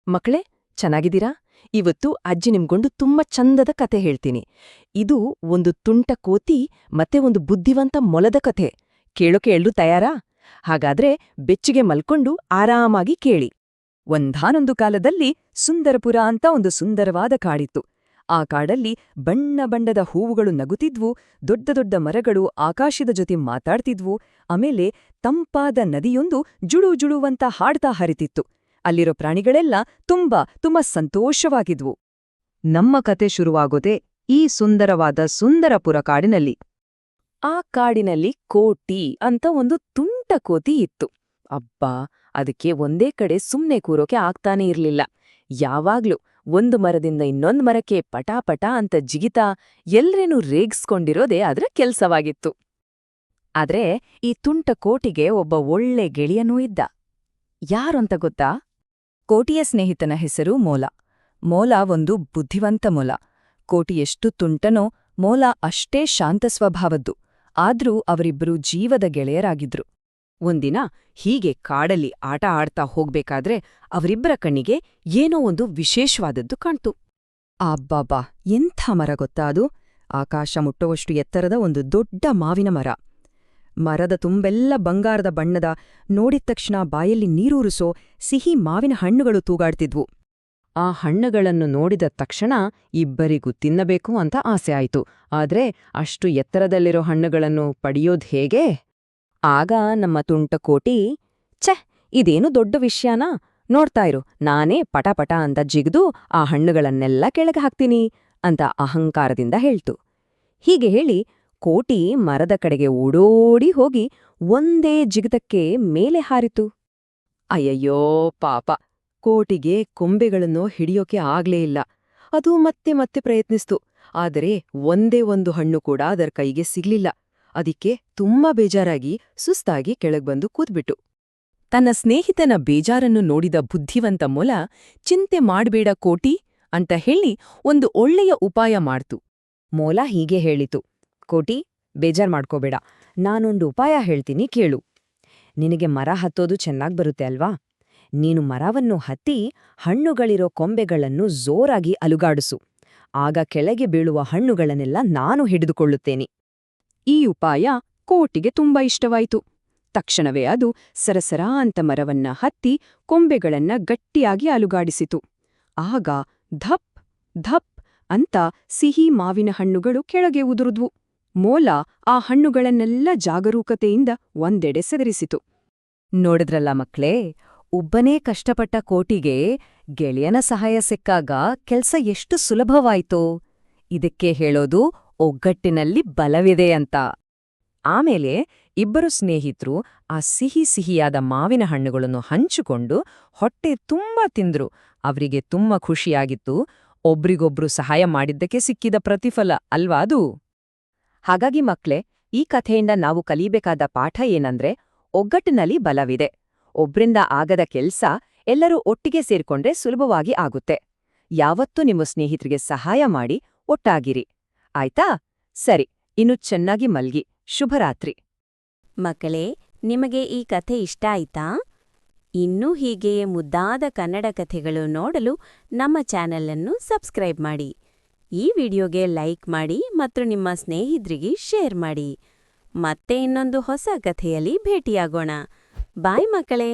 ಮಕ್ಕಳೇ, ಚೆನ್ನಾಗಿದ್ದೀರಾ? ಇವತ್ತು ಅಜ್ಜಿ ನಿಮ್ಗೊಂಡು ತುಂಬಾ ಚಂದದ ಕತೆ ಹೇಳ್ತೀನಿ. ಇದು ಒಂದು ತುಂಟ ಕೋತಿ ಮತ್ತೆ ಒಂದು ಬುದ್ಧಿವಂತ ಮೊಲದ ಕಥೆ. ಕೇಳೋಕೆ ಎಲ್ರೂ ತಯಾರಾ? ಹಾಗಾದ್ರೆ ಬೆಚ್ಚಿಗೆ ಮಲ್ಕೊಂಡು ಆರಾಮಾಗಿ ಕೇಳಿ. ಒಂದಾನೊಂದು ಕಾಲದಲ್ಲಿ ಸುಂದರಪುರ ಅಂತ ಒಂದು ಸುಂದರವಾದ ಕಾಡಿತ್ತು. ಆ ಕಾಡಲ್ಲಿ ಬಣ್ಣ ಬಣ್ಣದ ಹೂವುಗಳು ನಗುತ್ತಿದ್ವು, ದೊಡ್ಡ ದೊಡ್ಡ ಮರಗಳು ಆಕಾಶದ ಜೊತೆ ಮಾತಾಡ್ತಿದ್ವು, ಆಮೇಲೆ ತಂಪಾದ ನದಿಯೊಂದು ಜುಳು ಜುಳುವಂತ ಹಾಡ್ತಾ ಹರಿತಿತ್ತು. ಅಲ್ಲಿರೋ ಪ್ರಾಣಿಗಳೆಲ್ಲ ತುಂಬಾ ಸಂತೋಷವಾಗಿದ್ವು. ನಮ್ಮ ಕತೆ ಶುರುವಾಗೋದೆ ಈ ಸುಂದರವಾದ ಸುಂದರಪುರ ಕಾಡಿನಲ್ಲಿ. ಆ ಕಾಡಿನಲ್ಲಿ ಕೋಟಿ ಅಂತ ಒಂದು ತುಂಟ ಕೋತಿ ಇತ್ತು. ಅಬ್ಬಾ, ಅದಕ್ಕೆ ಒಂದೇ ಕಡೆ ಸುಮ್ನೆ ಕೂರೋಕೆ ಆಗ್ತಾನೇ ಇರ್ಲಿಲ್ಲ. ಯಾವಾಗ್ಲೂ ಒಂದು ಮರದಿಂದ ಇನ್ನೊಂದು ಮರಕ್ಕೆ ಪಟಾಪಟ ಅಂತ ಜಿಗಿತಾ ಎಲ್ರೇನೂ ರೇಗಿಸ್ಕೊಂಡಿರೋದೇ ಅದರ ಕೆಲ್ಸವಾಗಿತ್ತು. ಆದ್ರೆ ಈ ತುಂಟ ಕೋಟಿಗೆ ಒಬ್ಬ ಒಳ್ಳೆ ಗೆಳೆಯನೂ ಇದ್ದ. ಯಾರಂತ ಗೊತ್ತಾ? ಕೋಟಿಯ ಸ್ನೇಹಿತನ ಹೆಸರು ಮೋಲ. ಮೋಲ ಒಂದು ಬುದ್ಧಿವಂತ ಮೊಲ. ಕೋಟಿ ಎಷ್ಟು ತುಂಟನೋ, ಮೋಲ ಅಷ್ಟೇ ಶಾಂತ ಸ್ವಭಾವದ್ದು. ಆದ್ರೂ ಅವರಿಬ್ಬರೂ ಜೀವದ ಗೆಳೆಯರಾಗಿದ್ರು. ಒಂದಿನ ಹೀಗೆ ಕಾಡಲ್ಲಿ ಆಟ ಆಡ್ತಾ ಹೋಗ್ಬೇಕಾದ್ರೆ ಅವರಿಬ್ಬರ ಕಣ್ಣಿಗೆ ಏನೋ ಒಂದು ವಿಶೇಷವಾದದ್ದು ಕಾಣ್ತು. ಅಬ್ಬಾಬಾ, ಎಂಥ ಮರ ಗೊತ್ತಾ ಅದು? ಆಕಾಶ ಮುಟ್ಟುವಷ್ಟು ಎತ್ತರದ ಒಂದು ದೊಡ್ಡ ಮಾವಿನ ಮರ. ಮರದ ತುಂಬೆಲ್ಲ ಬಂಗಾರದ ಬಣ್ಣದ, ನೋಡಿದ ತಕ್ಷಣ ಬಾಯಲ್ಲಿ ನೀರೂರಿಸೋ ಸಿಹಿ ಮಾವಿನ ಹಣ್ಣುಗಳು ತೂಗಾಡ್ತಿದ್ವು. ಆ ಹಣ್ಣುಗಳನ್ನು ನೋಡಿದ ತಕ್ಷಣ ಇಬ್ಬರಿಗೂ ತಿನ್ನಬೇಕು ಅಂತ ಆಸೆ ಆಯ್ತು. ಆದ್ರೆ ಅಷ್ಟು ಎತ್ತರದಲ್ಲಿರೋ ಹಣ್ಣುಗಳನ್ನು ಪಡೆಯೋದ್ ಹೇಗೆ? ಆಗ ನಮ್ಮ ತುಂಟ ಕೋಟಿ, ಛೆ, ಇದೇನು ದೊಡ್ಡ ವಿಷಯನಾ? ನೋಡ್ತಾ ಇರು, ನಾನೇ ಪಟಪಟ ಅಂತ ಜಿಗ್ದು ಆ ಹಣ್ಣುಗಳನ್ನೆಲ್ಲ ಕೆಳಗೆ ಹಾಕ್ತೀನಿ ಅಂತ ಅಹಂಕಾರದಿಂದ ಹೇಳ್ತು. ಹೀಗೆ ಹೇಳಿ ಕೋಟಿ ಮರದ ಕಡೆಗೆ ಓಡೋಡಿ ಹೋಗಿ ಒಂದೇ ಜಿಗತಕ್ಕೆ ಮೇಲೆ ಹಾರಿತು. ಅಯ್ಯಯ್ಯೋ ಪಾಪ, ಕೋಟಿಗೆ ಕೊಂಬೆಗಳನ್ನು ಹಿಡಿಯೋಕೆ ಆಗ್ಲೇ ಇಲ್ಲ. ಅದು ಮತ್ತೆ ಮತ್ತೆ ಪ್ರಯತ್ನಿಸ್ತು. ಆದರೆ ಒಂದೇ ಒಂದು ಹಣ್ಣು ಕೂಡ ಅದರ ಕೈಗೆ ಸಿಗ್ಲಿಲ್ಲ. ಅದಕ್ಕೆ ತುಂಬಾ ಬೇಜಾರಾಗಿ ಸುಸ್ತಾಗಿ ಕೆಳಗ್ಬಂದು ಕೂತ್ಬಿಟ್ಟು. ತನ್ನ ಸ್ನೇಹಿತನ ಬೇಜಾರನ್ನು ನೋಡಿದ ಬುದ್ಧಿವಂತ ಮೊಲ, ಚಿಂತೆ ಮಾಡ್ಬೇಡ ಕೋಟಿ ಅಂತ ಹೇಳಿ ಒಂದು ಒಳ್ಳೆಯ ಉಪಾಯ ಮಾಡ್ತು. ಮೊಲ ಹೀಗೆ ಹೇಳಿತು, ಕೋಟಿ, ಬೇಜಾರ್ ಮಾಡ್ಕೋಬೇಡ, ನಾನೊಂದು ಉಪಾಯ ಹೇಳ್ತೀನಿ ಕೇಳು. ನಿನಗೆ ಮರ ಹತ್ತೋದು ಚೆನ್ನಾಗ್ ಬರುತ್ತೆ ಅಲ್ವಾ? ನೀನು ಮರವನ್ನು ಹತ್ತಿ ಹಣ್ಣುಗಳಿರೋ ಕೊಂಬೆಗಳನ್ನು ಜೋರಾಗಿ ಅಲುಗಾಡಿಸು. ಆಗ ಕೆಳಗೆ ಬೀಳುವ ಹಣ್ಣುಗಳನ್ನೆಲ್ಲ ನಾನು ಹಿಡಿದುಕೊಳ್ಳುತ್ತೇನೆ. ಈ ಉಪಾಯ ಕೋಟಿಗೆ ತುಂಬಾ ಇಷ್ಟವಾಯಿತು. ತಕ್ಷಣವೇ ಅದು ಸರಸರ ಅಂತ ಮರವನ್ನ ಹತ್ತಿ ಕೊಂಬೆಗಳನ್ನ ಗಟ್ಟಿಯಾಗಿ ಅಲುಗಾಡಿಸಿತು. ಆಗ ಧಪ್ ಧಪ್ ಅಂತ ಸಿಹಿ ಮಾವಿನ ಹಣ್ಣುಗಳು ಕೆಳಗೆ ಉದುರಿದ್ವು. ಮೋಲ ಆ ಹಣ್ಣುಗಳನ್ನೆಲ್ಲ ಜಾಗರೂಕತೆಯಿಂದ ಒಂದೆಡೆ ಸೆದರಿಸಿತು. ನೋಡಿದ್ರಲ್ಲ ಮಕ್ಳೇ, ಒಬ್ಬನೇ ಕಷ್ಟಪಟ್ಟ ಕೋಟಿಗೆ ಗೆಳೆಯನ ಸಹಾಯ ಸಿಕ್ಕಾಗ ಕೆಲ್ಸ ಎಷ್ಟು ಸುಲಭವಾಯ್ತೋ. ಇದಕ್ಕೆ ಹೇಳೋದು ಒಗ್ಗಟ್ಟಿನಲ್ಲಿ ಬಲವಿದೆ ಅಂತ. ಆಮೇಲೆ ಇಬ್ಬರು ಸ್ನೇಹಿತರು ಆ ಸಿಹಿಯಾದ ಮಾವಿನ ಹಣ್ಣುಗಳನ್ನು ಹಂಚಿಕೊಂಡು ಹೊಟ್ಟೆ ತುಂಬಾ ತಿಂದ್ರು. ಅವರಿಗೆ ತುಂಬಾ ಖುಷಿಯಾಗಿತ್ತು. ಒಬ್ರಿಗೊಬ್ರು ಸಹಾಯ ಮಾಡಿದ್ದಕ್ಕೆ ಸಿಕ್ಕಿದ ಪ್ರತಿಫಲ ಅಲ್ವಾ ಅದು? ಹಾಗಾಗಿ ಮಕ್ಳೇ, ಈ ಕಥೆಯಿಂದ ನಾವು ಕಲಿಬೇಕಾದ ಪಾಠ ಏನಂದ್ರೆ, ಒಗ್ಗಟ್ಟಿನಲ್ಲಿ ಬಲವಿದೆ. ಒಬ್ರಿಂದ ಆಗದ ಕೆಲ್ಸ ಎಲ್ಲರೂ ಒಟ್ಟಿಗೆ ಸೇರ್ಕೊಂಡ್ರೆ ಸುಲಭವಾಗಿ ಆಗುತ್ತೆ. ಯಾವತ್ತೂ ನಿಮ್ಮ ಸ್ನೇಹಿತರಿಗೆ ಸಹಾಯ ಮಾಡಿ ಒಟ್ಟಾಗಿರಿ. ಆಯ್ತಾ? ಸರಿ, ಇನ್ನು ಚೆನ್ನಾಗಿ ಮಲ್ಗಿ. ಶುಭರಾತ್ರಿ. ಮಕ್ಕಳೇ, ನಿಮಗೆ ಈ ಕಥೆ ಇಷ್ಟ ಆಯ್ತಾ? ಇನ್ನೂ ಹೀಗೆಯೇ ಮುದ್ದಾದ ಕನ್ನಡ ಕಥೆಗಳು ನೋಡಲು ನಮ್ಮ ಚಾನೆಲ್ ಅನ್ನು ಸಬ್ಸ್ಕ್ರೈಬ್ ಮಾಡಿ. ಈ ವಿಡಿಯೋಗೆ ಲೈಕ್ ಮಾಡಿ ಮತ್ತು ನಿಮ್ಮ ಸ್ನೇಹಿತರಿಗೆ ಶೇರ್ ಮಾಡಿ. ಮತ್ತೆ ಇನ್ನೊಂದು ಹೊಸ ಕಥೆಯಲ್ಲಿ ಭೇಟಿಯಾಗೋಣ. ಬಾಯ್ ಮಕ್ಕಳೇ.